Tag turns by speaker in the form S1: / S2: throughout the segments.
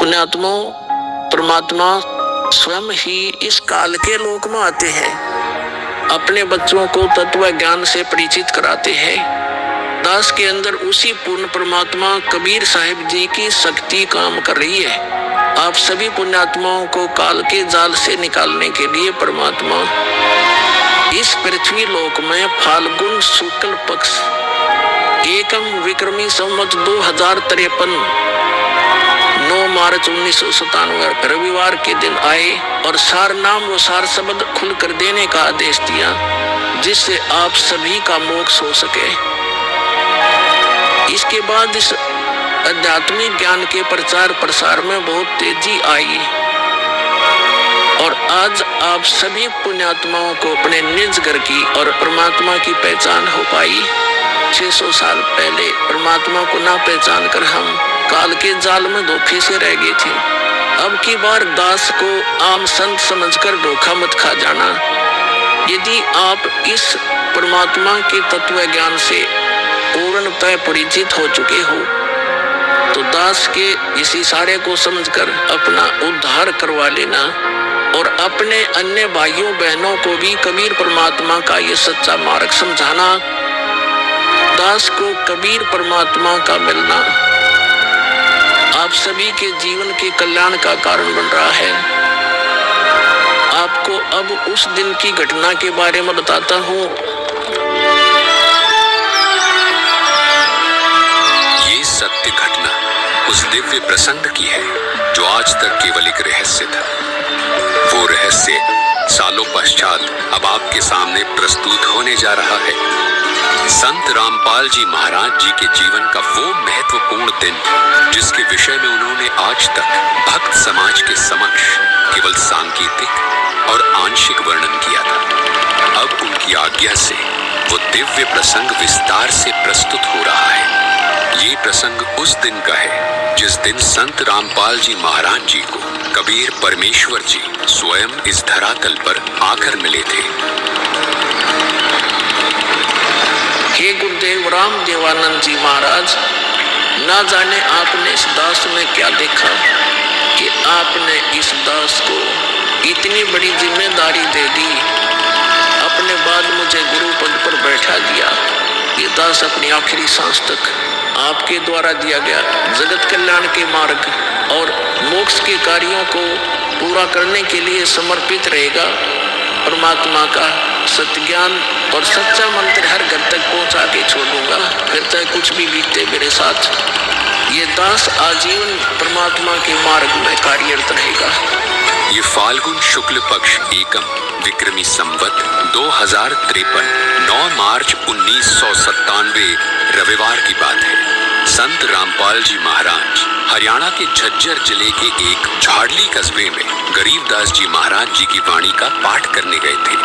S1: पुण्यात्मा परमात्मा स्वयं ही इस काल के लोक में आते हैं, अपने बच्चों को तत्व ज्ञान से परिचित कराते हैं। दास के अंदर उसी पूर्ण परमात्मा कबीर साहिब जी की शक्ति काम कर रही है। आप सभी पुण्यात्माओं को काल के जाल से निकालने के लिए परमात्मा इस पृथ्वी लोक में फाल्गुन शुक्ल पक्ष एकम विक्रमी संवत 2053 9 मार्च 1997 रविवार के दिन आए और सार नाम व सार शब्द खुलकर देने का आदेश दिया, जिससे आप सभी का मोक्ष हो सके। इसके बाद इस आध्यात्मिक ज्ञान के प्रचार प्रसार में बहुत तेजी आई और आज आप सभी पुण्यात्माओं को अपने निज घर की और परमात्मा की पहचान हो पाई। 600 साल पहले परमात्मा को ना पहचान कर हम काल के जाल में धोखे से रह गए थे। अब की बार दास को आम संत समझकर धोखा मत खा जाना। यदि आप इस परमात्मा के तत्व ज्ञान से पूर्णतः परिचित हो चुके हो तो दास के इस इशारे को समझकर अपना उद्धार करवा लेना और अपने अन्य भाइयों बहनों को भी कबीर परमात्मा का ये सच्चा मार्ग समझाना। दास को कबीर परमात्मा का मिलना आप सभी के जीवन के कल्याण का कारण बन रहा है। आपको अब उस दिन की घटना के बारे में बताता हूँ।
S2: ये सत्य घटना उस दिव्य प्रसंग की है जो आज तक केवल एक रहस्य था। वो रहस्य सालों पश्चात अब आपके सामने प्रस्तुत होने जा रहा है। संत रामपाल जी महाराज जी के जीवन का वो महत्वपूर्ण दिन जिसके विषय में उन्होंने आज तक भक्त समाज के समक्ष केवल सांकेतिक और आंशिक वर्णन किया था, अब उनकी आज्ञा से वो दिव्य प्रसंग विस्तार से प्रस्तुत हो रहा है। ये प्रसंग उस दिन का है जिस दिन संत रामपाल जी महाराज जी को कबीर परमेश्वर जी स्वयं इस धरातल पर आकर मिले थे।
S1: हे गुरुदेव राम देवानंद जी महाराज, ना जाने आपने इस दास में क्या देखा कि आपने इस दास को इतनी बड़ी जिम्मेदारी दे दी। अपने बाद मुझे गुरु पद पर बैठा दिया। ये दास अपनी आखिरी सांस तक आपके द्वारा दिया गया जगत कल्याण के मार्ग और मोक्ष के कार्यों को पूरा करने के लिए समर्पित रहेगा। परमात्मा का सत्य ज्ञान और सच्चा मंत्र हर घर तक पहुंचा के छोड़ूंगा, फिर चाहे कुछ भी बीते मेरे साथ। ये दास आजीवन परमात्मा के मार्ग में कार्यरत रहेगा।
S2: ये फाल्गुन शुक्ल पक्ष एकम विक्रमी संवत 2053 9 मार्च 1997 रविवार की बात है। संत रामपाल जी महाराज हरियाणा के झज्जर जिले के एक झाड़ली कस्बे में गरीबदास जी महाराज जी की वाणी का पाठ करने गए थे।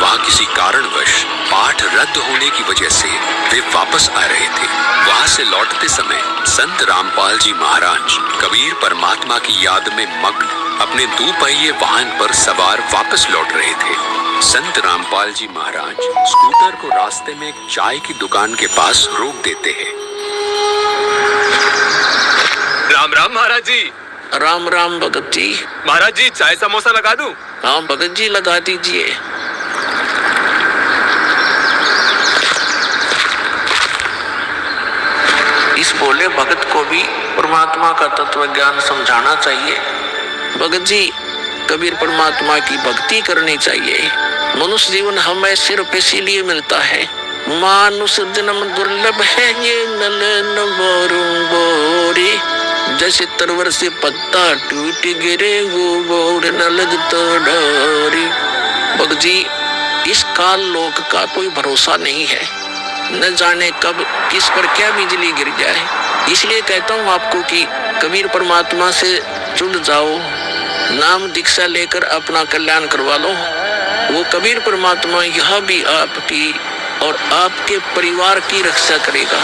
S2: वहाँ किसी कारणवश पाठ रद्द होने की वजह से वे वापस आ रहे थे। वहाँ से लौटते समय संत रामपाल जी महाराज कबीर परमात्मा की याद में मग्न अपने दोपहिए वाहन पर सवार वापस लौट रहे थे। संत रामपाल जी महाराज स्कूटर को रास्ते में एक चाय की दुकान के पास रोक देते हैं।
S3: राम राम महाराज जी।
S1: राम राम भगत जी।
S3: महाराज जी चाय समोसा लगा दूं?
S1: हाँ भगत जी लगा दीजिए। इस भोले भगत को भी परमात्मा का तत्व ज्ञान समझाना चाहिए। भगत जी कबीर परमात्मा की भक्ति करनी चाहिए। मनुष्य जीवन हमें सिर्फ इसीलिए मिलता है। मानुष जन्म दुर्लभ है ये नलन बोरी, जैसे तरवर से पत्ता टूट गिरे वो बोर न लगता डोरी। भगत जी इस काल लोक का कोई भरोसा नहीं है, न जाने कब किस पर क्या बिजली गिर जाए। इसलिए कहता हूँ आपको कि कबीर परमात्मा से जुड़ जाओ, नाम दीक्षा लेकर अपना कल्याण करवा लो। वो कबीर परमात्मा यह भी आपकी और आपके परिवार की रक्षा करेगा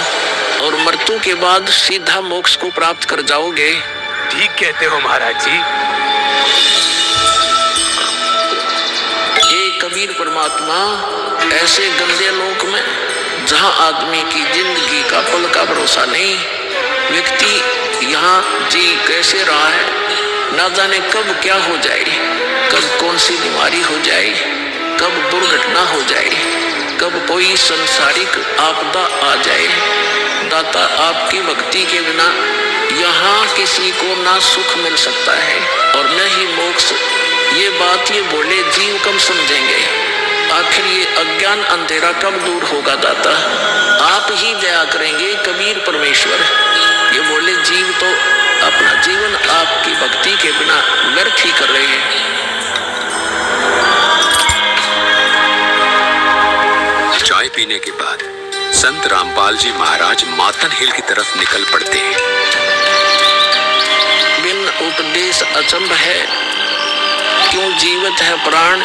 S1: और मृत्यु के बाद सीधा मोक्ष को प्राप्त कर जाओगे।
S3: ठीक कहते हो महाराज जी।
S1: ये कबीर परमात्मा ऐसे गंदे लोक में जहाँ आदमी की जिंदगी का पल का भरोसा नहीं, व्यक्ति यहाँ जी कैसे रहा है, ना जाने कब क्या हो जाए, कब कौन सी बीमारी हो जाए, कब दुर्घटना हो जाए, कब कोई संसारिक आपदा आ जाए। दाता आपकी भक्ति के बिना यहाँ किसी को ना सुख मिल सकता है और न ही मोक्ष। ये बात ये बोले जीव कब समझेंगे, आखिर ये अज्ञान अंधेरा कब दूर होगा दाता, आप ही दया करेंगे कबीर परमेश्वर। ये बोले जीव तो अपना जीवन आपकी भक्ति के बिना व्यर्थ ही कर रहे हैं।
S2: चाय पीने के बाद संत रामपाल जी महाराज मातन हिल की तरफ निकल पड़ते हैं।
S1: बिन उपदेश अचंभ है, क्यों जीवित है प्राण,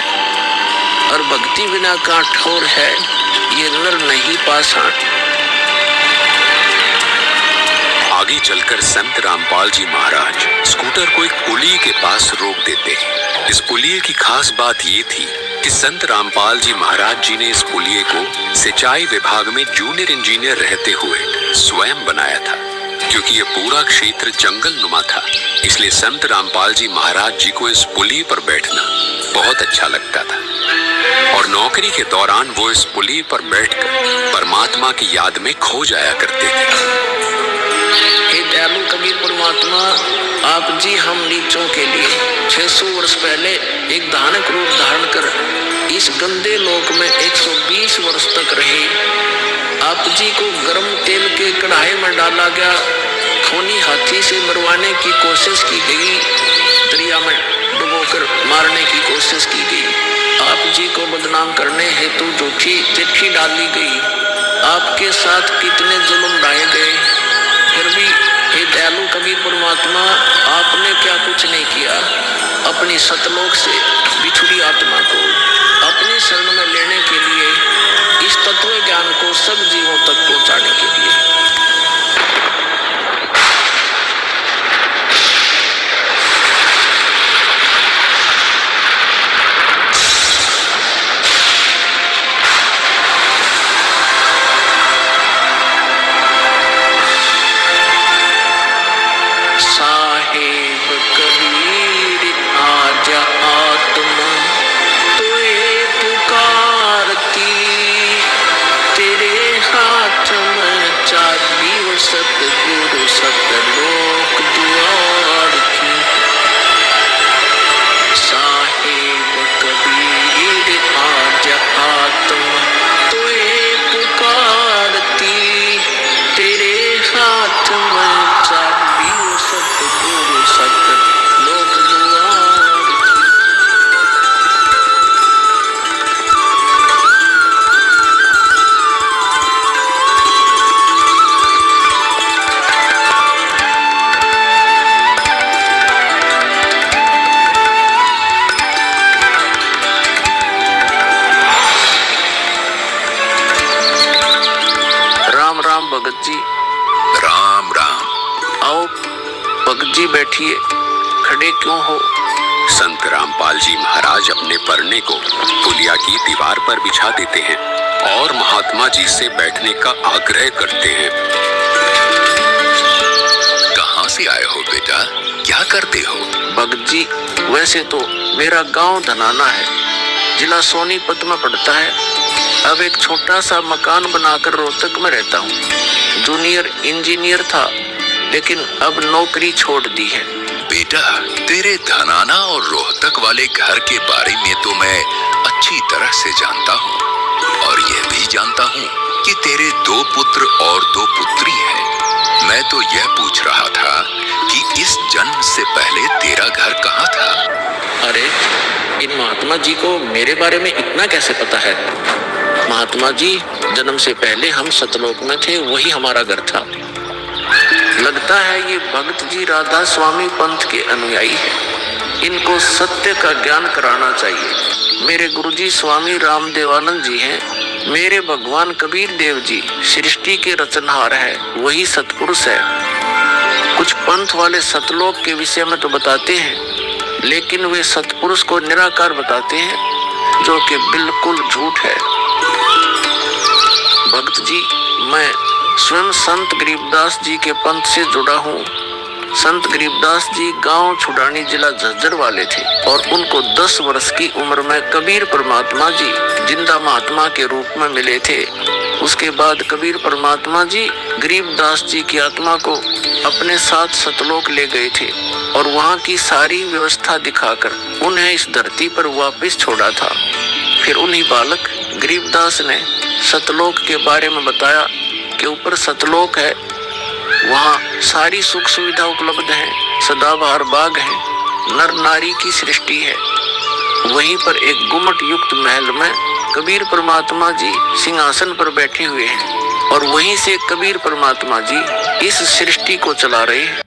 S1: और भक्ति बिना काठोर है, ये नर नहीं पाषाण।
S2: आगे चलकर संत रामपाल जी महाराज स्कूटर को एक पुलिये के पास रोक देते हैं। इस पुलिये की खास बात ये थी कि संत रामपाल जी महाराज जी ने इस पुलिये को सिंचाई विभाग में जूनियर इंजीनियर रहते हुए स्वयं बनाया था। क्योंकि ये पूरा क्षेत्र जंगल नुमा था, इसलिए संत रामपाल जी महाराज जी को इस पुलिये पर बैठना बहुत अच्छा लगता था और नौकरी के दौरान वो इस पुलिये पर बैठकर परमात्मा की याद में खो जाया करते थे।
S1: हे दयालु कबीर परमात्मा, आप जी हम नीचों के लिए 600 वर्ष पहले एक धानक रूप धारण कर इस गंदे लोक में 120 वर्ष तक रहे। आप जी को गर्म तेल के कढ़ाई में डाला गया, खूनी हाथी से मरवाने की कोशिश की गई, दरिया में डुबोकर मारने की कोशिश की गई। आप जी को बदनाम करने हेतु झूठी चिट्ठी डाली गई। आपके साथ कितने जुल्म ढाए गए, फिर भी हे दयालु कबीर परमात्मा, आपने क्या कुछ नहीं किया। अपनी सतलोक से बिछुड़ी आत्मा को अपने शरण में लेने के लिए, इस तत्व ज्ञान को सब जीवों तक पहुंचाने के लिए। भगत जी।
S2: राम राम।
S1: आओ भगत जी बैठिए, खड़े क्यों हो?
S2: संत रामपाल जी महाराज अपने परने को पुलिया की दीवार पर बिछा देते हैं और महात्मा जी से बैठने का आग्रह करते हैं। कहाँ से आए हो बेटा, क्या करते हो?
S1: भगत जी, वैसे तो मेरा गांव धनाना है, जिला सोनीपत में पड़ता है। अब एक छोटा सा मकान बनाकर रोहतक में रहता हूँ। जूनियर इंजीनियर था, लेकिन अब नौकरी छोड़ दी है।
S2: बेटा, तेरे धनाना और रोहतक वाले घर के बारे में तो मैं अच्छी तरह से जानता हूँ और यह भी जानता हूँ कि तेरे 2 पुत्र और 2 पुत्री हैं। मैं तो यह पूछ रहा था कि इस जन्म से पहले तेरा घर कहाँ था?
S1: अरे, इन महात्मा जी को मेरे बारे में इतना कैसे पता है? महात्मा जी, जन्म से पहले हम सतलोक में थे, वही हमारा घर था। लगता है ये भगत जी राधा स्वामी पंथ के अनुयायी हैं। इनको सत्य का ज्ञान कराना चाहिए। मेरे गुरुजी स्वामी रामदेवानंद जी हैं। मेरे भगवान कबीर देव जी सृष्टि के रचनहार है, वही सतपुरुष है। कुछ पंथ वाले सतलोक के विषय में तो बताते हैं, लेकिन वे सतपुरुष को निराकार बताते हैं, जो कि बिल्कुल झूठ है। भक्त जी, मैं स्वयं संत गरीबदास जी के पंथ से जुड़ा हूँ। संत गरीबदास जी गांव छुड़ानी जिला झज्जर वाले थे और उनको 10 वर्ष की उम्र में कबीर परमात्मा जी जिंदा महात्मा के रूप में मिले थे। उसके बाद कबीर परमात्मा जी गरीबदास जी की आत्मा को अपने साथ सतलोक ले गए थे और वहां की सारी व्यवस्था दिखाकर उन्हें इस धरती पर वापस छोड़ा था। फिर उन्हीं बालक गरीबदास ने सतलोक के बारे में बताया कि ऊपर सतलोक है, वहाँ सारी सुख सुविधा उपलब्ध है, सदाबहार बाग है, नर नारी की सृष्टि है। वहीं पर एक गुम्मट युक्त महल में कबीर परमात्मा जी सिंहासन पर बैठे हुए हैं और वहीं से कबीर परमात्मा जी इस सृष्टि को चला रहे हैं।